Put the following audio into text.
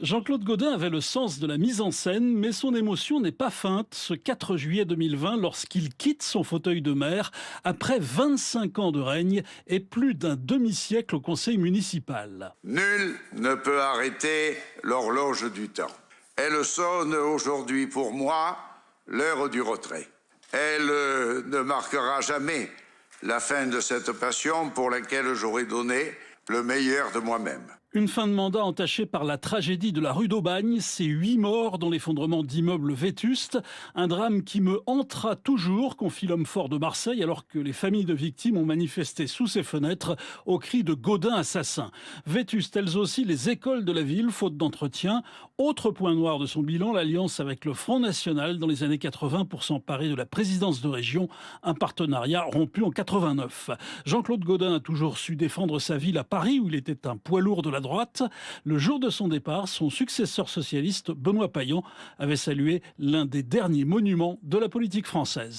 Jean-Claude Gaudin avait le sens de la mise en scène, mais son émotion n'est pas feinte ce 4 juillet 2020 lorsqu'il quitte son fauteuil de maire après 25 ans de règne et plus d'un demi-siècle au conseil municipal. Nul ne peut arrêter l'horloge du temps. Elle sonne aujourd'hui pour moi l'heure du retrait. Elle ne marquera jamais la fin de cette passion pour laquelle j'aurais donné le meilleur de moi-même. Une fin de mandat entachée par la tragédie de la rue d'Aubagne, ces 8 morts dans l'effondrement d'immeubles vétustes. Un drame qui me hantera toujours, confie l'homme fort de Marseille, alors que les familles de victimes ont manifesté sous ses fenêtres au cri de Gaudin assassin. Vétustes elles aussi les écoles de la ville, faute d'entretien. Autre point noir de son bilan, l'alliance avec le Front National dans les années 80 pour s'emparer de la présidence de région, un partenariat rompu en 89. Jean-Claude Gaudin a toujours su défendre sa ville à Paris, où il était un poids lourd de la droite. Le jour de son départ, son successeur socialiste, Benoît Payan, avait salué l'un des derniers monuments de la politique française.